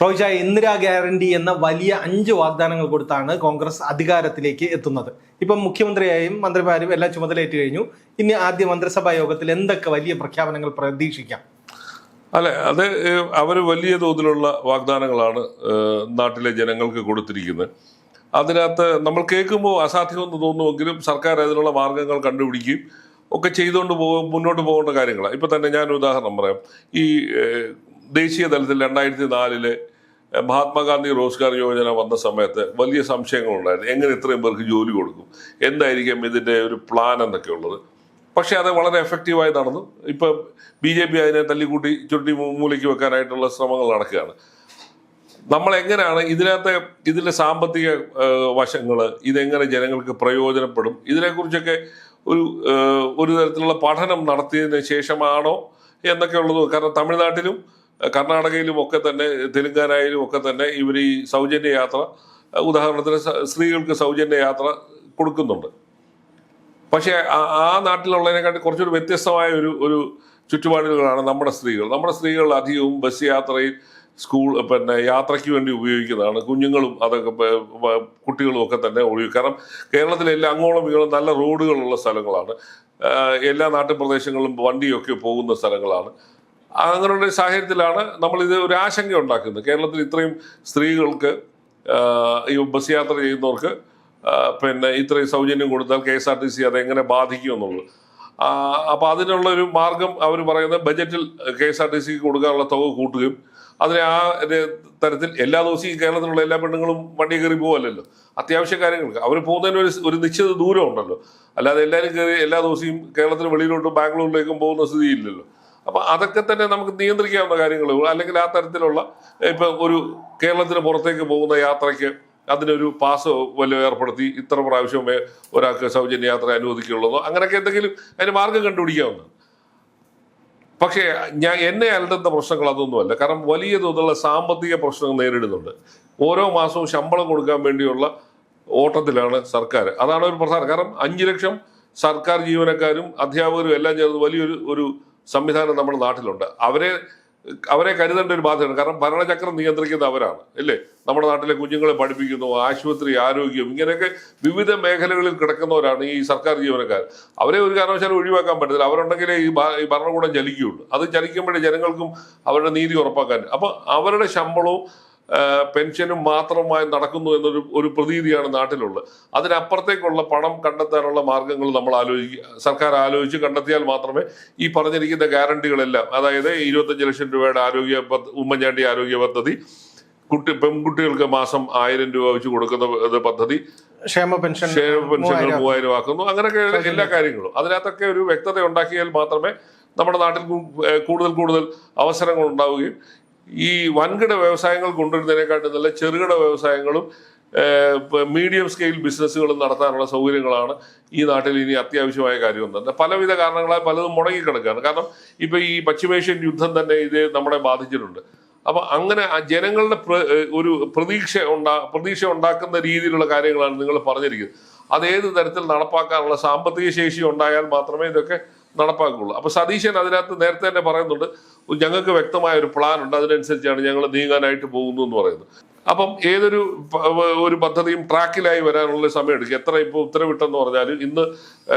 റോയ്ജ, Indira guarantee എന്ന വലിയ 5 വാഗ്ദാനങ്ങൾ കൊടുത്താണ് കോൺഗ്രസ് അധികാരത്തിലേക്ക് എത്തുന്നത്. ഇപ്പം മുഖ്യമന്ത്രിയായും മന്ത്രിമാരും എല്ലാം ചുമതലയേറ്റ് കഴിഞ്ഞു. ഇനി ആദ്യ മന്ത്രിസഭാ യോഗത്തിൽ എന്തൊക്കെ വലിയ പ്രഖ്യാപനങ്ങൾ പ്രതീക്ഷിക്കാം? അല്ലെ, അത് അവർ വലിയ തോതിലുള്ള വാഗ്ദാനങ്ങളാണ് നാട്ടിലെ ജനങ്ങൾക്ക് കൊടുത്തിരിക്കുന്നത്. അതിനകത്ത് നമ്മൾ കേൾക്കുമ്പോൾ അസാധ്യമെന്ന് തോന്നുമെങ്കിലും സർക്കാർ അതിനുള്ള മാർഗങ്ങൾ കണ്ടുപിടിക്കുകയും ഒക്കെ ചെയ്തുകൊണ്ട് മുന്നോട്ട് പോകേണ്ട കാര്യങ്ങളാണ്. ഇപ്പം തന്നെ ഞാൻ ഉദാഹരണം പറയാം. ഈ ദേശീയ തലത്തിൽ 2004 മഹാത്മാഗാന്ധി റോസ്ഗാർ യോജന വന്ന സമയത്ത് വലിയ സംശയങ്ങളുണ്ടായിരുന്നു. എങ്ങനെ ഇത്രയും പേർക്ക് ജോലി കൊടുക്കും, എന്തായിരിക്കും ഇതിൻ്റെ ഒരു പ്ലാൻ എന്നൊക്കെ ഉള്ളത്. പക്ഷേ അത് വളരെ എഫക്റ്റീവായി നടന്നു. ഇപ്പം BJP അതിനെ തല്ലിക്കൂട്ടി ചുരുട്ടി മൂലയ്ക്ക് വെക്കാനായിട്ടുള്ള ശ്രമങ്ങൾ നടക്കുകയാണ്. നമ്മൾ എങ്ങനെയാണ് ഇതിൻ്റെ സാമ്പത്തിക വശങ്ങൾ, ഇതെങ്ങനെ ജനങ്ങൾക്ക് പ്രയോജനപ്പെടും, ഇതിനെക്കുറിച്ചൊക്കെ ഒരു തരത്തിലുള്ള പഠനം നടത്തിയതിന് ശേഷമാണോ എന്നൊക്കെ ഉള്ളത്. കാരണം തമിഴ്നാട്ടിലും കർണാടകയിലും ഒക്കെ തന്നെ, തെലുങ്കാനയിലും ഒക്കെ തന്നെ ഇവർ ഈ സൗജന്യ യാത്ര, ഉദാഹരണത്തിന് സ്ത്രീകൾക്ക് സൗജന്യ യാത്ര കൊടുക്കുന്നുണ്ട്. പക്ഷേ ആ നാട്ടിലുള്ളതിനെക്കാട്ടി കുറച്ചൊരു വ്യത്യസ്തമായ ഒരു ചുറ്റുപാടുകളാണ് നമ്മുടെ സ്ത്രീകൾ അധികവും ബസ് യാത്രയിൽ യാത്രയ്ക്ക് വേണ്ടി ഉപയോഗിക്കുന്നതാണ്. കുഞ്ഞുങ്ങളും അതൊക്കെ കുട്ടികളും ഒക്കെ തന്നെ ഉപയോഗിക്കും. കാരണം കേരളത്തിലെ എല്ലാ അങ്ങോളം ഇങ്ങോളം നല്ല റോഡുകളുള്ള സ്ഥലങ്ങളാണ്. എല്ലാ നാട്ടുപ്രദേശങ്ങളിലും വണ്ടിയൊക്കെ പോകുന്ന സ്ഥലങ്ങളാണ്. അങ്ങനെയുള്ള സാഹചര്യത്തിലാണ് നമ്മളിത് ഒരു ആശങ്ക ഉണ്ടാക്കുന്നത്. കേരളത്തിൽ ഇത്രയും സ്ത്രീകൾക്ക് ഈ ബസ് യാത്ര ചെയ്യുന്നവർക്ക് ഇത്രയും സൗജന്യം കൊടുത്താൽ KSRTC അതെങ്ങനെ ബാധിക്കും എന്നുള്ളത്. അപ്പോൾ അതിനുള്ള ഒരു മാർഗം അവർ പറയുന്നത് ബജറ്റിൽ KSRTCക്ക് കൊടുക്കാനുള്ള തുക കൂട്ടുകയും അതിനെ ആ തരത്തിൽ എല്ലാ ദിവസവും കേരളത്തിലുള്ള എല്ലാ പെണ്ണുങ്ങളും വണ്ടി കയറി പോകല്ലോ. അത്യാവശ്യ കാര്യങ്ങൾക്ക് അവർ പോകുന്നതിന് ഒരു നിശ്ചിത ദൂരം ഉണ്ടല്ലോ. അല്ലാതെ എല്ലാവരും കയറി എല്ലാ ദിവസവും കേരളത്തിന് വെളിയിലോട്ടും ബാംഗ്ലൂരിലേക്കും പോകുന്ന സ്ഥിതിയില്ലല്ലോ. അപ്പം അതൊക്കെ തന്നെ നമുക്ക് നിയന്ത്രിക്കാവുന്ന കാര്യങ്ങൾ. അല്ലെങ്കിൽ ആ തരത്തിലുള്ള ഇപ്പം ഒരു കേരളത്തിന് പുറത്തേക്ക് പോകുന്ന യാത്രയ്ക്ക് അതിനൊരു പാസ് വല്ലതും ഏർപ്പെടുത്തി ഇത്ര പ്രാവശ്യമേ ഒരാൾക്ക് സൗജന്യ യാത്ര അനുവദിക്കുള്ളതോ അങ്ങനെയൊക്കെ എന്തെങ്കിലും അതിന് മാർഗം കണ്ടുപിടിക്കാവുന്നതാണ്. പക്ഷേ എന്നെ അലട്ടുന്ന പ്രശ്നങ്ങൾ അതൊന്നുമല്ല. കാരണം വലിയ തോതിലുള്ള സാമ്പത്തിക പ്രശ്നങ്ങൾ നേരിടുന്നുണ്ട്. ഓരോ മാസവും ശമ്പളം കൊടുക്കാൻ വേണ്ടിയുള്ള ഓട്ടത്തിലാണ് സർക്കാർ. അതാണ് ഒരു പ്രധാനം. കാരണം 5 ലക്ഷം സർക്കാർ ജീവനക്കാരും അധ്യാപകരും എല്ലാം ചേർന്ന് വലിയൊരു സംവിധാനം നമ്മുടെ നാട്ടിലുണ്ട്. അവരെ കരുതേണ്ട ഒരു ബാധ്യതയാണ്. കാരണം ഭരണചക്രം നിയന്ത്രിക്കുന്ന അവരാണ്, അല്ലേ? നമ്മുടെ നാട്ടിലെ കുഞ്ഞുങ്ങളെ പഠിപ്പിക്കുന്നു, ആശുപത്രി, ആരോഗ്യം, ഇങ്ങനെയൊക്കെ വിവിധ മേഖലകളിൽ കിടക്കുന്നവരാണ് ഈ സർക്കാർ ജീവനക്കാർ. അവരെ ഒരു കാരണവശാലും ഒഴിവാക്കാൻ പറ്റത്തില്ല. അവരുണ്ടെങ്കിലേ ഈ ഭരണകൂടം ചലിക്കുകയുള്ളൂ. അത് ചലിക്കുമ്പോഴേ ജനങ്ങൾക്കും അവരുടെ നീതി ഉറപ്പാക്കാൻ. അപ്പം അവരുടെ ശമ്പളവും പെൻഷനും മാത്രമായി നടക്കുന്നു എന്നൊരു പ്രതീതിയാണ് നാട്ടിലുള്ളത്. അതിനപ്പുറത്തേക്കുള്ള പണം കണ്ടെത്താനുള്ള മാർഗങ്ങൾ നമ്മൾ സർക്കാർ ആലോചിച്ച് കണ്ടെത്തിയാൽ മാത്രമേ ഈ പറഞ്ഞിരിക്കുന്ന ഗ്യാരണ്ടികളെല്ലാം, അതായത് 25 ലക്ഷം രൂപയുടെ ഉമ്മൻചാണ്ടി ആരോഗ്യ പദ്ധതി, പെൺകുട്ടികൾക്ക് മാസം 1000 രൂപ വെച്ച് കൊടുക്കുന്ന പദ്ധതി, ക്ഷേമ പെൻഷനുകൾ 3000 ആക്കുന്നു, അങ്ങനെയൊക്കെ എല്ലാ കാര്യങ്ങളും അതിനകത്തൊക്കെ ഒരു വ്യക്തത ഉണ്ടാക്കിയാൽ മാത്രമേ നമ്മുടെ നാട്ടിൽ കൂടുതൽ അവസരങ്ങൾ ഉണ്ടാവുകയും ഈ വൻകിട വ്യവസായങ്ങൾ കൊണ്ടുവരുന്നതിനെക്കാട്ടും നല്ല ചെറുകിട വ്യവസായങ്ങളും മീഡിയം സ്കെയിൽ ബിസിനസ്സുകളും നടത്താനുള്ള സൗകര്യങ്ങളാണ് ഈ നാട്ടിൽ ഇനി അത്യാവശ്യമായ കാര്യം. തന്നെ പലവിധ കാരണങ്ങളാൽ പലതും മുടങ്ങിക്കിടക്കുകയാണ്. കാരണം ഇപ്പൊ ഈ പശ്ചിമേഷ്യൻ യുദ്ധം തന്നെ ഇത് നമ്മളെ ബാധിച്ചിട്ടുണ്ട്. അപ്പൊ അങ്ങനെ ജനങ്ങളുടെ ഒരു പ്രതീക്ഷ ഉണ്ടാക്കുന്ന രീതിയിലുള്ള കാര്യങ്ങളാണ് നിങ്ങൾ പറഞ്ഞിരിക്കുന്നത്. അതേത് തരത്തിൽ നടപ്പാക്കാനുള്ള സാമ്പത്തിക ശേഷി ഉണ്ടായാൽ മാത്രമേ ഇതൊക്കെ നടപ്പാക്കുള്ളൂ. അപ്പൊ സതീശൻ അതിനകത്ത് നേരത്തെ തന്നെ പറയുന്നുണ്ട്, ഞങ്ങൾക്ക് വ്യക്തമായ ഒരു പ്ലാൻ ഉണ്ട്, അതിനനുസരിച്ചാണ് ഞങ്ങൾ നീങ്ങാനായിട്ട് പോകുന്നു എന്ന് പറയുന്നത്. അപ്പം ഒരു പദ്ധതിയും ട്രാക്കിലായി വരാനുള്ള സമയം എടുക്കും. എത്ര ഇപ്പോൾ ഉത്തരവിട്ടെന്ന് പറഞ്ഞാൽ ഇന്ന്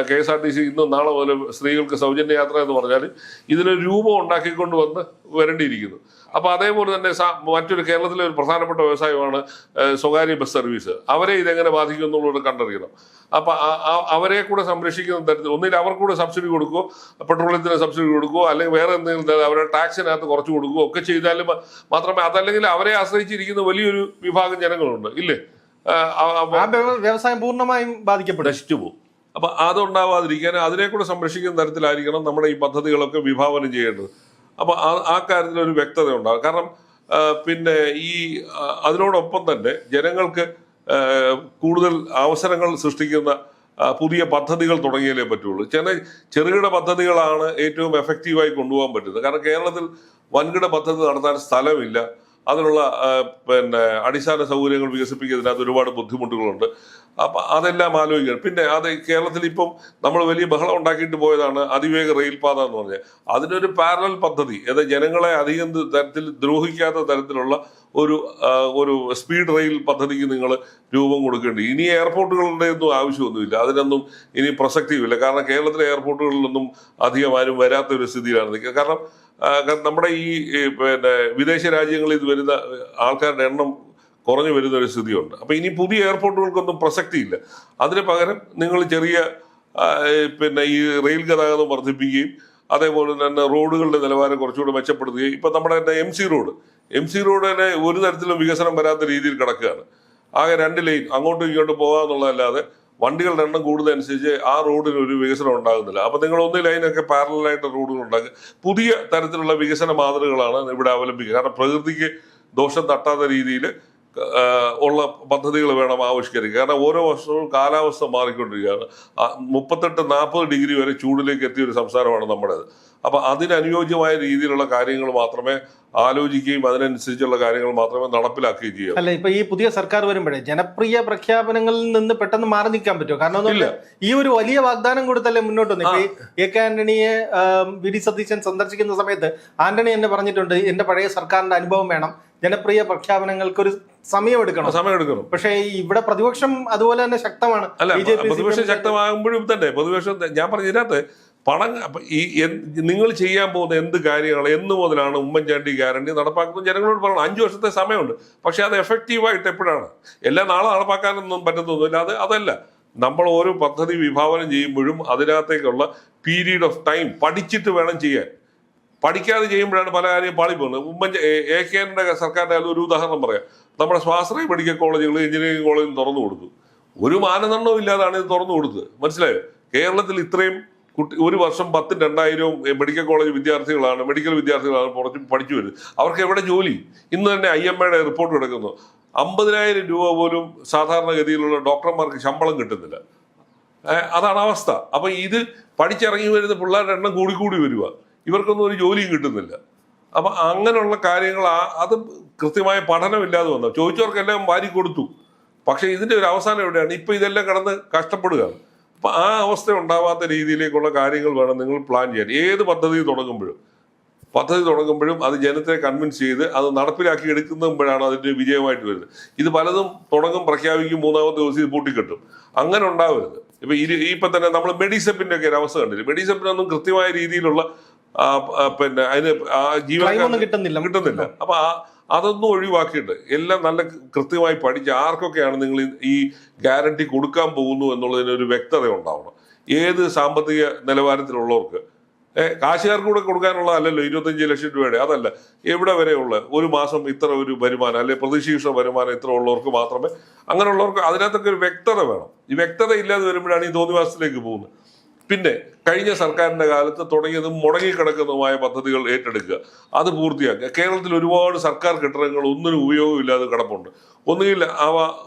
KSRTC ഇന്ന് നാളെ മുതൽ സ്ത്രീകൾക്ക് സൗജന്യ യാത്ര എന്ന് പറഞ്ഞാൽ ഇതിനൊരു രൂപം ഉണ്ടാക്കിക്കൊണ്ട് വരേണ്ടിയിരിക്കുന്നു. അപ്പൊ അതേപോലെ തന്നെ മറ്റൊരു കേരളത്തിലെ ഒരു പ്രധാനപ്പെട്ട വ്യവസായമാണ് സ്വകാര്യ ബസ് സർവീസ്. അവരെ ഇതെങ്ങനെ ബാധിക്കും എന്നുള്ളത് കണ്ടറിയണം. അപ്പൊ അവരെ കൂടെ സംരക്ഷിക്കുന്ന തരത്തിൽ ഒന്നിൽ അവർക്കൂടെ സബ്സിഡി കൊടുക്കുമോ, പെട്രോളിയത്തിന് സബ്സിഡി കൊടുക്കുമോ, അല്ലെങ്കിൽ വേറെ എന്തെങ്കിലും അവരുടെ ടാക്സിനകത്ത് കുറച്ച് കൊടുക്കുകയോ ഒക്കെ ചെയ്താലും മാത്രമേ, അതല്ലെങ്കിൽ അവരെ ആശ്രയിച്ചിരിക്കുന്ന വലിയൊരു വിഭാഗം ജനങ്ങളുണ്ട്, ഇല്ലേ? വ്യവസായം പൂർണ്ണമായും ബാധിക്കപ്പെടും, നശിച്ചു പോകും. അപ്പൊ അതുണ്ടാവാതിരിക്കാൻ അതിനെ കൂടെ സംരക്ഷിക്കുന്ന തരത്തിലായിരിക്കണം നമ്മുടെ ഈ പദ്ധതികളൊക്കെ വിഭാവനം ചെയ്യേണ്ടത്. അപ്പൊ ആ കാര്യത്തിൽ ഒരു വ്യക്തത ഉണ്ടാകും. കാരണം അതിനോടൊപ്പം തന്നെ ജനങ്ങൾക്ക് കൂടുതൽ അവസരങ്ങൾ സൃഷ്ടിക്കുന്ന പുതിയ പദ്ധതികൾ തുടങ്ങിയാലേ പറ്റുള്ളൂ. ചെറുകിട പദ്ധതികളാണ് ഏറ്റവും എഫക്റ്റീവായി കൊണ്ടുപോകാൻ പറ്റുന്നത്. കാരണം കേരളത്തിൽ വൻകിട പദ്ധതി നടത്താൻ സ്ഥലമില്ല. അതിനുള്ള പിന്നെ അടിസ്ഥാന സൗകര്യങ്ങൾ വികസിപ്പിക്കുന്നതിനകത്ത് ഒരുപാട് ബുദ്ധിമുട്ടുകളുണ്ട്. അപ്പം അതെല്ലാം ആലോചിക്കണം. പിന്നെ അത് കേരളത്തിൽ ഇപ്പം നമ്മൾ വലിയ ബഹളം ഉണ്ടാക്കിയിട്ട് പോയതാണ് അതിവേഗ റെയിൽപാത എന്ന് പറഞ്ഞാൽ. അതിനൊരു പാരലൽ പദ്ധതി, അതായത് ജനങ്ങളെ അധികം തരത്തിൽ ദ്രോഹിക്കാത്ത തരത്തിലുള്ള ഒരു സ്പീഡ് റെയിൽ പദ്ധതിക്ക് നിങ്ങൾ രൂപം കൊടുക്കേണ്ടി. ഇനി എയർപോർട്ടുകളുടെ ഒന്നും ആവശ്യമൊന്നുമില്ല, അതിനൊന്നും ഇനി പ്രസക്തിയുമില്ല. കാരണം കേരളത്തിലെ എയർപോർട്ടുകളിലൊന്നും അധികം ആരും വരാത്ത ഒരു സ്ഥിതിയിലാണ് നിൽക്കുക. കാരണം നമ്മുടെ ഈ പിന്നെ വിദേശ രാജ്യങ്ങളിൽ ഇത് വരുന്ന ആൾക്കാരുടെ എണ്ണം കുറഞ്ഞു വരുന്ന ഒരു സ്ഥിതിയുണ്ട്. അപ്പൊ ഇനി പുതിയ എയർപോർട്ടുകൾക്കൊന്നും പ്രസക്തിയില്ല. അതിന് പകരം നിങ്ങൾ ചെറിയ പിന്നെ ഈ റെയിൽ ഗതാഗതം വർദ്ധിപ്പിക്കുകയും അതേപോലെ തന്നെ റോഡുകളുടെ നിലവാരം കുറച്ചുകൂടെ മെച്ചപ്പെടുത്തുകയും. ഇപ്പൊ നമ്മുടെ തന്നെ എം സി റോഡ് തന്നെ ഒരു തരത്തിലും വികസനം വരാത്ത രീതിയിൽ കിടക്കുകയാണ്. ആകെ 2 ലൈൻ അങ്ങോട്ടും ഇങ്ങോട്ടും പോകാന്നുള്ളതല്ലാതെ വണ്ടികളുടെ എണ്ണം കൂടുന്നതനുസരിച്ച് ആ റോഡിന് ഒരു വികസനം ഉണ്ടാകുന്നില്ല. അപ്പൊ നിങ്ങൾ 1 ലൈനൊക്കെ പാരലായിട്ട് റോഡുകൾ ഉണ്ടാക്കുക. പുതിയ തരത്തിലുള്ള വികസന മാതൃകകളാണ് ഇവിടെ അവലംബിക്കുക. കാരണം പ്രകൃതിക്ക് ദോഷം തട്ടാത്ത രീതിയിൽ ഉള്ള പദ്ധതികൾ വേണം ആവിഷ്കരിക്കുക. കാരണം ഓരോ വർഷവും കാലാവസ്ഥ മാറിക്കൊണ്ടിരിക്കുകയാണ്. 38-40 ഡിഗ്രി വരെ ചൂടിലേക്ക് എത്തിയ ഒരു സംസ്ഥാനമാണ് നമ്മുടേത്. അപ്പൊ അതിനനുയോജ്യമായ രീതിയിലുള്ള കാര്യങ്ങൾ മാത്രമേ ആലോചിക്കുകയും അതിനനുസരിച്ചുള്ള കാര്യങ്ങൾ മാത്രമേ നടപ്പിലാക്കുകയും ചെയ്യൂ. അല്ല, ഇപ്പൊ ഈ പുതിയ സർക്കാർ വരുമ്പോഴേ ജനപ്രിയ പ്രഖ്യാപനങ്ങളിൽ നിന്ന് പെട്ടെന്ന് മാറി നിൽക്കാൻ പറ്റുമോ? കാരണം ഈ ഒരു വലിയ വാഗ്ദാനം കൊടുത്തല്ലേ മുന്നോട്ട് വന്നു. ഇപ്പൊ എ കെ ആന്റണിയെ വി.ഡി. സതീശൻ സന്ദർശിക്കുന്ന സമയത്ത് ആന്റണി എന്നെ പറഞ്ഞിട്ടുണ്ട്, എന്റെ പഴയ സർക്കാരിന്റെ അനുഭവം വേണം, ജനപ്രിയ പ്രഖ്യാപനങ്ങൾക്ക് ഒരു സമയം എടുക്കണം. പക്ഷേ ഇവിടെ പ്രതിപക്ഷം അതുപോലെ തന്നെ ശക്തമാണ്. അല്ല, പ്രതിപക്ഷം ശക്തമാകുമ്പോഴും തന്നെ പ്രതിപക്ഷം ഞാൻ പറഞ്ഞതിനകത്ത് പണം ഈ നിങ്ങൾ ചെയ്യാൻ പോകുന്ന എന്ത് കാര്യങ്ങൾ എന്ന് മുതലാണ് ഉമ്മൻചാണ്ടി ഗ്യാരണ്ടി നടപ്പാക്കുന്നത് ജനങ്ങളോട് പറയണം. 5 വർഷത്തെ സമയമുണ്ട്. പക്ഷെ അത് എഫക്റ്റീവായിട്ട് എപ്പോഴാണ്? എല്ലാം നാളെ നടപ്പാക്കാനൊന്നും പറ്റുന്നൊന്നുമില്ല. അതല്ല, നമ്മൾ ഓരോ പദ്ധതി വിഭാവനം ചെയ്യുമ്പോഴും അതിനകത്തേക്കുള്ള പീരീഡ് ഓഫ് ടൈം പഠിച്ചിട്ട് വേണം ചെയ്യാൻ. പഠിക്കാതെ ചെയ്യുമ്പോഴാണ് പല കാര്യം പാളിപ്പോകുന്നത്. എ കെ ആന്റണിയുടെ സർക്കാരിന്റെ ഒരു ഉദാഹരണം പറയാം. നമ്മുടെ സ്വാശ്രയ മെഡിക്കൽ കോളേജുകൾ, എഞ്ചിനീയറിംഗ് കോളേജും തുറന്നു കൊടുത്തു. ഒരു മാനദണ്ഡവും ഇല്ലാതാണ് ഇത് തുറന്നു കൊടുത്തത്. മനസ്സിലായോ? കേരളത്തിൽ ഇത്രയും ഒരു വർഷം 10,000-2,000 മെഡിക്കൽ കോളേജ് മെഡിക്കൽ വിദ്യാർത്ഥികളാണ് പുറത്ത് പഠിച്ചു വരുന്നത്. അവർക്ക് എവിടെ ജോലി? ഇന്ന് തന്നെ IMAയുടെ റിപ്പോർട്ട് കിടക്കുന്നു. 50,000 രൂപ പോലും സാധാരണഗതിയിലുള്ള ഡോക്ടർമാർക്ക് ശമ്പളം കിട്ടുന്നില്ല. അതാണ് അവസ്ഥ. അപ്പൊ ഇത് പഠിച്ചിറങ്ങി വരുന്ന പിള്ളേരുടെ എണ്ണം കൂടി വരിക. ഇവർക്കൊന്നും ഒരു ജോലിയും കിട്ടുന്നില്ല. അപ്പൊ അങ്ങനെയുള്ള കാര്യങ്ങൾ അത് കൃത്യമായ പഠനമില്ലാതെ വന്നു. ചോദിച്ചവർക്കെല്ലാം വാരി കൊടുത്തു. പക്ഷെ ഇതിന്റെ ഒരു അവസാനം എവിടെയാണ്? ഇപ്പൊ ഇതെല്ലാം കടന്ന് കഷ്ടപ്പെടുകയാണ്. അപ്പൊ ആ അവസ്ഥ ഉണ്ടാവാത്ത രീതിയിലേക്കുള്ള കാര്യങ്ങൾ വേണം നിങ്ങൾ പ്ലാൻ ചെയ്യാൻ. ഏത് പദ്ധതി തുടങ്ങുമ്പോഴും അത് ജനത്തെ കൺവിൻസ് ചെയ്ത് അത് നടപ്പിലാക്കി എടുക്കുമ്പോഴാണ് അതിന്റെ വിജയമായിട്ട് വരുന്നത്. ഇത് പലതും പ്രഖ്യാപിക്കും, 3ാമത്തെ ദിവസം ഇത് പൂട്ടിക്കെട്ടും. അങ്ങനെ ഉണ്ടാവരുത്. ഇപ്പൊ തന്നെ നമ്മൾ മെഡിസെപ്പിന്റെ ഒക്കെ ഒരു അവസ്ഥ കണ്ടില്ല. മെഡിസെപ്പിനൊന്നും കൃത്യമായ രീതിയിലുള്ള പിന്നെ അതിന് ജീവനക്കാർ കിട്ടുന്നില്ല. അപ്പൊ അതൊന്നും ഒഴിവാക്കിയിട്ട് എല്ലാം നല്ല കൃത്യമായി പഠിച്ച് ആർക്കൊക്കെയാണ് നിങ്ങൾ ഈ ഗ്യാരണ്ടി കൊടുക്കാൻ പോകുന്നു എന്നുള്ളതിന് ഒരു വ്യക്തത ഉണ്ടാവണം. ഏത് സാമ്പത്തിക നിലവാരത്തിലുള്ളവർക്ക്, കാശുകാർക്ക് കൂടെ കൊടുക്കാനുള്ളതല്ലല്ലോ 25 ലക്ഷം രൂപയുടെ. അതല്ല, എവിടെ വരെയുള്ള ഒരു മാസം ഇത്ര ഒരു വരുമാനം, അല്ലെ പ്രതീക്ഷിത വരുമാനം ഇത്ര ഉള്ളവർക്ക് മാത്രമേ, അങ്ങനെയുള്ളവർക്ക് അതിനകത്തൊക്കെ ഒരു വ്യക്തത വേണം. ഈ വ്യക്തത ഇല്ലാതെ വരുമ്പോഴാണ് ഈ തോന്നിവാസത്തിലേക്ക് പോകുന്നത്. പിന്നെ കഴിഞ്ഞ സർക്കാരിന്റെ കാലത്ത് തുടങ്ങിയതും മുടങ്ങിക്കിടക്കുന്നതുമായ പദ്ധതികൾ ഏറ്റെടുക്കുക, അത് പൂർത്തിയാക്കുക. കേരളത്തിൽ ഒരുപാട് സർക്കാർ കെട്ടിടങ്ങൾ ഒന്നിനും ഉപയോഗമില്ലാതെ കിടപ്പുണ്ട്. ഒന്നുകിൽ അവ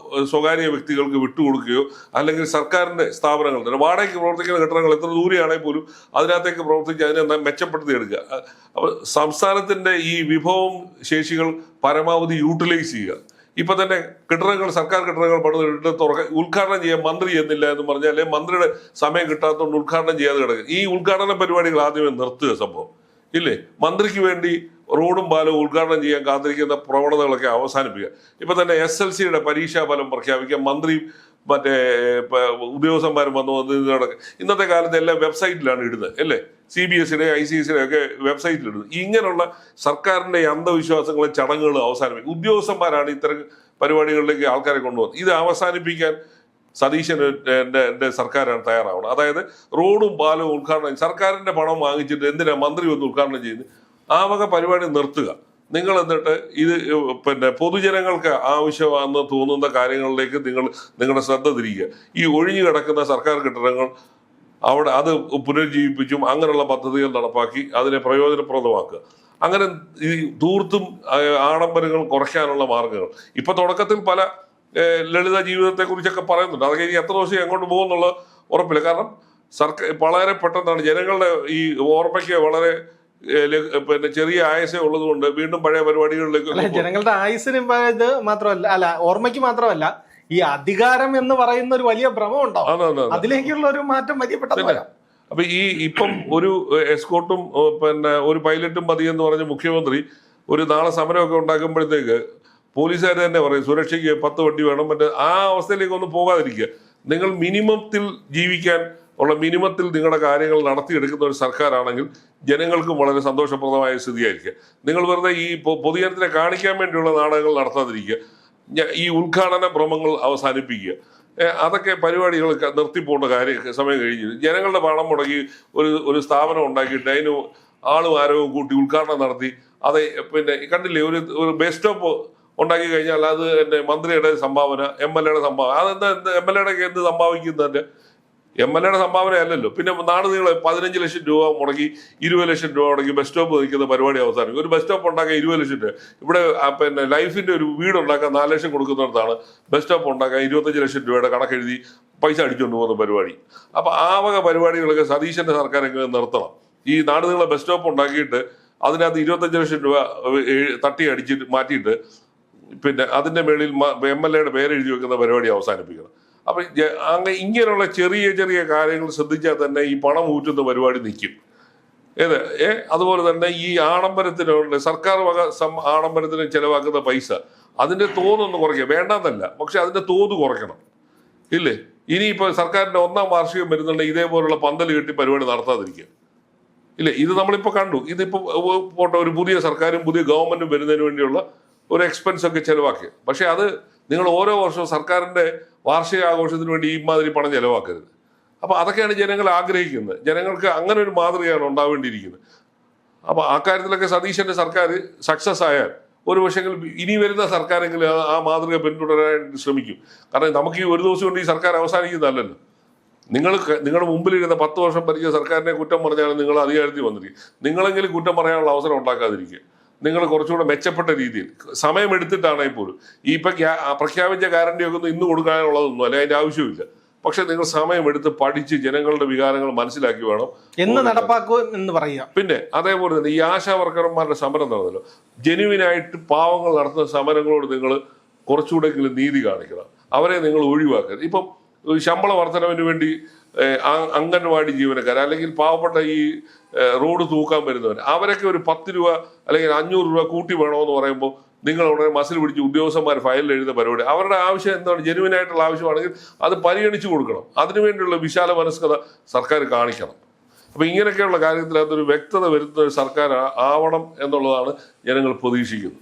സ്വകാര്യ വ്യക്തികൾക്ക് വിട്ടുകൊടുക്കുകയോ അല്ലെങ്കിൽ സർക്കാരിന്റെ സ്ഥാപനങ്ങൾ തന്നെ വാടകയ്ക്ക് പ്രവർത്തിക്കുന്ന കെട്ടിടങ്ങൾ എത്ര ദൂരെയാണെങ്കിൽ പോലും അതിനകത്തേക്ക് പ്രവർത്തിച്ച് അതിനെ മെച്ചപ്പെടുത്തിയെടുക്കുക. അപ്പോൾ സംസ്ഥാനത്തിന്റെ ഈ വിഭവം ശേഷികൾ പരമാവധി യൂട്ടിലൈസ് ചെയ്യുക. ഇപ്പൊ തന്നെ സർക്കാർ കെട്ടിടങ്ങൾ പണിതിട്ട് ഉദ്ഘാടനം ചെയ്യാൻ മന്ത്രി ചെയ്യുന്നില്ല എന്ന് പറഞ്ഞാൽ, അല്ലെങ്കിൽ മന്ത്രിയുടെ സമയം കിട്ടാത്തതുകൊണ്ട് ഉദ്ഘാടനം ചെയ്യാതെ കിടക്കുക. ഈ ഉദ്ഘാടന പരിപാടികൾ ആദ്യമേ നിർത്തുക. സംഭവം ഇല്ലേ? മന്ത്രിക്ക് വേണ്ടി റോഡും പാലവും ഉദ്ഘാടനം ചെയ്യാൻ കാത്തിരിക്കുന്ന പ്രവണതകളൊക്കെ അവസാനിപ്പിക്കുക. ഇപ്പൊ തന്നെ SLCയുടെ പരീക്ഷാ ഫലം പ്രഖ്യാപിക്കാൻ മന്ത്രി മറ്റേ ഉദ്യോഗസ്ഥന്മാരും വന്നു നടക്കുക. ഇന്നത്തെ കാലത്ത് എല്ലാം വെബ്സൈറ്റിലാണ് ഇടുന്നത് അല്ലേ? CBSEയുടെ ICSEയുടെ ഒക്കെ വെബ്സൈറ്റിലിടുന്നത്. ഇങ്ങനെയുള്ള സർക്കാരിന്റെ അന്ധവിശ്വാസങ്ങളും ചടങ്ങുകളും അവസാനിപ്പിക്കും. ഉദ്യോഗസ്ഥന്മാരാണ് ഇത്തരം പരിപാടികളിലേക്ക് ആൾക്കാരെ കൊണ്ടുപോകുന്നത്. ഇത് അവസാനിപ്പിക്കാൻ സതീശൻ എന്റെ സർക്കാരാണ് തയ്യാറാവണം. അതായത് റോഡും പാലവും ഉദ്ഘാടനം, സർക്കാരിന്റെ പണം വാങ്ങിച്ചിട്ട് എന്തിനാ മന്ത്രി വന്ന് ഉദ്ഘാടനം ചെയ്യുന്നത്? ആ വക പരിപാടി നിർത്തുക. നിങ്ങൾ എന്നിട്ട് ഇത് പിന്നെ പൊതുജനങ്ങൾക്ക് ആവശ്യമാണെന്ന് തോന്നുന്ന കാര്യങ്ങളിലേക്ക് നിങ്ങളുടെ ശ്രദ്ധ തിരിക്കുക. ഈ ഒഴിഞ്ഞു കിടക്കുന്ന സർക്കാർ കെട്ടിടങ്ങൾ അവിടെ അത് പുനരുജ്ജീവിപ്പിച്ചും അങ്ങനെയുള്ള പദ്ധതികൾ നടപ്പാക്കി അതിനെ പ്രയോജനപ്രദമാക്കുക. അങ്ങനെ ഈ ധൂർത്തും ആഡംബരങ്ങൾ കുറയ്ക്കാനുള്ള മാർഗങ്ങൾ ഇപ്പൊ തുടക്കത്തിൽ പല ലളിത ജീവിതത്തെ കുറിച്ചൊക്കെ പറയുന്നുണ്ട്. അതൊക്കെ ഇനി എത്ര ദിവസം എങ്ങോട്ട് പോകുന്നുള്ള ഉറപ്പില്ല. കാരണം വളരെ പെട്ടെന്നാണ് ജനങ്ങളുടെ ഈ ഓർമ്മയ്ക്ക് വളരെ പിന്നെ ചെറിയ ആയസേ ഉള്ളത് കൊണ്ട് വീണ്ടും പഴയ പരിപാടികളിലേക്ക് ജനങ്ങളുടെ ആയുസിന് ഇത് മാത്രമല്ല, അല്ല ഓർമ്മയ്ക്ക് മാത്രമല്ല, ഈ അധികാരം എന്ന് പറയുന്ന ഒരു വലിയ ഭ്രമം ഉണ്ടാവും. അതിലേക്കുള്ള ഒരു മാറ്റം വലിയ പെട്ടെന്ന് വരാം. അപ്പൊ ഇപ്പം ഒരു എസ്കോർട്ടും പിന്നെ ഒരു പൈലറ്റും മതി എന്ന് പറഞ്ഞ മുഖ്യമന്ത്രി ഒരു നാളെ സമരമൊക്കെ ഉണ്ടാക്കുമ്പോഴത്തേക്ക് പോലീസുകാർ തന്നെ പറയും സുരക്ഷയ്ക്ക് 10 വണ്ടി വേണം, മറ്റേ ആ അവസ്ഥയിലേക്ക് ഒന്നും പോകാതിരിക്കുക. നിങ്ങൾ മിനിമത്തിൽ ജീവിക്കാൻ ഉള്ള മിനിമത്തിൽ നിങ്ങളുടെ കാര്യങ്ങൾ നടത്തിയെടുക്കുന്ന ഒരു സർക്കാരാണെങ്കിൽ ജനങ്ങൾക്കും വളരെ സന്തോഷപ്രദമായ സ്ഥിതിയായിരിക്കുക. നിങ്ങൾ വെറുതെ ഈ പൊതുജനത്തിനെ കാണിക്കാൻ വേണ്ടിയുള്ള നാടകങ്ങൾ നടത്താതിരിക്കുക. ഈ ഉദ്ഘാടന ഭ്രമങ്ങൾ അവസാനിപ്പിക്കുക. അതൊക്കെ പരിപാടികൾ നിർത്തിപ്പോണ്ട സമയം കഴിഞ്ഞു. ജനങ്ങളുടെ പണം മുടക്കി ഒരു സ്ഥാപനം ഉണ്ടാക്കിയിട്ട് അതിന് ആളും ആരവും കൂട്ടി ഉദ്ഘാടനം നടത്തി അത് പിന്നെ കണ്ടില്ലേ, ഒരു ബസ് സ്റ്റോപ്പ് ഉണ്ടാക്കി കഴിഞ്ഞാൽ അത് എൻ്റെ മന്ത്രിയുടെ സംഭാവന, MLA യുടെ സംഭാവന. അതെന്താ MLA എന്ത് സംഭാവിക്കുന്നതിന്റെ MLA സംഭാവന അല്ലല്ലോ. പിന്നെ നാട് നീളെ 15 ലക്ഷം രൂപ മുടക്കി 20 ലക്ഷം രൂപ മുടക്കി ബസ് സ്റ്റോപ്പ് നിൽക്കുന്ന പരിപാടി അവസാനിക്കും. ഒരു ബസ് സ്റ്റോപ്പ് ഉണ്ടാക്കാൻ 20 ലക്ഷം രൂപ. ഇവിടെ പിന്നെ ലൈഫിന്റെ ഒരു വീട് ഉണ്ടാക്കാൻ 4 ലക്ഷം കൊടുക്കുന്നിടത്താണ് ബസ് സ്റ്റോപ്പ് ഉണ്ടാക്കാൻ 25 ലക്ഷം രൂപയുടെ കണക്കെഴുതി പൈസ അടിച്ചുകൊണ്ട് പോകുന്ന പരിപാടി. അപ്പൊ ആ വക പരിപാടികളൊക്കെ സതീശന്റെ സർക്കാർ എങ്ങനെ നിർത്തണം. ഈ നാട് നീളെ ബസ് സ്റ്റോപ്പ് ഉണ്ടാക്കിയിട്ട് അതിനകത്ത് 25 ലക്ഷം രൂപ തട്ടി അടിച്ചിട്ട് മാറ്റിയിട്ട് പിന്നെ അതിന്റെ മേളിൽ MLA യുടെ പേരെഴുതി വെക്കുന്ന പരിപാടി അവസാനിപ്പിക്കണം. അപ്പൊ അങ്ങനെ ഇങ്ങനെയുള്ള ചെറിയ ചെറിയ കാര്യങ്ങൾ ശ്രദ്ധിച്ചാൽ തന്നെ ഈ പണം ഊറ്റുന്ന പരിപാടി നിൽക്കും. അതുപോലെ തന്നെ ഈ ആഡംബരത്തിനുള്ള സർക്കാർ വക ആഡംബരത്തിന് ചെലവാക്കുന്ന പൈസ അതിന്റെ തോതൊന്ന് കുറയ്ക്കുക. വേണ്ടാന്നല്ല, പക്ഷെ അതിന്റെ തോത് കുറയ്ക്കണം. ഇല്ലേ, ഇനിയിപ്പോ സർക്കാരിന്റെ 1ാം വാർഷികം വരുന്നുണ്ടെങ്കിൽ ഇതേപോലുള്ള പന്തൽ കെട്ടി പരിപാടി നടത്താതിരിക്കുക. ഇല്ലേ, ഇത് നമ്മളിപ്പോ കണ്ടു. ഇതിപ്പോ പോട്ടെ, ഒരു പുതിയ സർക്കാരും പുതിയ ഗവൺമെന്റും വരുന്നതിന് വേണ്ടിയുള്ള ഒരു എക്സ്പെൻസ് ഒക്കെ ചെലവാക്കുക. പക്ഷെ അത് നിങ്ങൾ ഓരോ വർഷവും സർക്കാരിന്റെ വാർഷികാഘോഷത്തിന് വേണ്ടി ഇമാതിരി പണം ചെലവാക്കരുത്. അപ്പൊ അതൊക്കെയാണ് ജനങ്ങൾ ആഗ്രഹിക്കുന്നത്. ജനങ്ങൾക്ക് അങ്ങനെ ഒരു മാതൃകയാണ് ഉണ്ടാവേണ്ടിയിരിക്കുന്നത്. അപ്പൊ ആ കാര്യത്തിലൊക്കെ സതീശന്റെ സർക്കാർ സക്സസ് ആയാൽ ഒരു പക്ഷേ ഇനി വരുന്ന സർക്കാരെങ്കിലും ആ മാതൃക പിന്തുടരാൻ ശ്രമിക്കും. കാരണം നമുക്ക് ഈ ഒരു ദിവസം കൊണ്ട് ഈ സർക്കാർ അവസാനിക്കുന്നതല്ലല്ലോ. നിങ്ങളുടെ മുമ്പിലിരുന്ന 10 വർഷം ഭരിച്ച സർക്കാരിനെ കുറ്റം പറഞ്ഞാണ് നിങ്ങൾ അധികാരത്തിൽ വന്നിരിക്കുക. നിങ്ങളെങ്കിലും കുറ്റം പറയാനുള്ള അവസരം ഉണ്ടാക്കാതിരിക്കുക. നിങ്ങൾ കുറച്ചുകൂടെ മെച്ചപ്പെട്ട രീതിയിൽ സമയമെടുത്തിട്ടാണെങ്കിൽ പോലും ഇപ്പൊ പ്രഖ്യാപിച്ച ഗ്യാരണ്ടിയൊക്കെ ഒന്നും ഇന്ന് കൊടുക്കാനുള്ളതൊന്നും അല്ലെ, അതിന്റെ ആവശ്യമില്ല. പക്ഷെ നിങ്ങൾ സമയമെടുത്ത് പഠിച്ച് ജനങ്ങളുടെ വികാരങ്ങൾ മനസ്സിലാക്കി വേണം എന്ന് നടപ്പാക്കും എന്ന് പറയുക. പിന്നെ അതേപോലെ തന്നെ ഈ ആശാ വർക്കർമാരുടെ സമരം നടന്നല്ലോ, ജെനുവിനായിട്ട് പാവങ്ങൾ നടത്തുന്ന സമരങ്ങളോട് നിങ്ങൾ കുറച്ചുകൂടെങ്കിലും നീതി കാണിക്കണം. അവരെ നിങ്ങൾ ഒഴിവാക്കരുത്. ഇപ്പം ശമ്പള വർധനവിന് വേണ്ടി അംഗൻവാടി ജീവനക്കാർ അല്ലെങ്കിൽ പാവപ്പെട്ട ഈ റോഡ് തൂക്കാൻ വരുന്നവർ അവരൊക്കെ ഒരു 10 രൂപ അല്ലെങ്കിൽ 500 രൂപ കൂട്ടി വേണമെന്ന് പറയുമ്പോൾ നിങ്ങൾ ഉടനെ മസിൽ പിടിച്ച് ഉദ്യോഗസ്ഥന്മാർ ഫയലിൽ എഴുതുന്ന പരിപാടി. അവരുടെ ആവശ്യം എന്താണ്, ജെനുവിനായിട്ടുള്ള ആവശ്യമാണെങ്കിൽ അത് പരിഗണിച്ചു കൊടുക്കണം. അതിനുവേണ്ടിയുള്ള വിശാല മനസ്കത സർക്കാർ കാണിക്കണം. അപ്പൊ ഇങ്ങനെയൊക്കെയുള്ള കാര്യത്തിൽ അതൊരു വ്യക്തത വരുത്തുന്ന ഒരു സർക്കാർ ആവണം എന്നുള്ളതാണ് ജനങ്ങൾ പ്രതീക്ഷിക്കുന്നത്.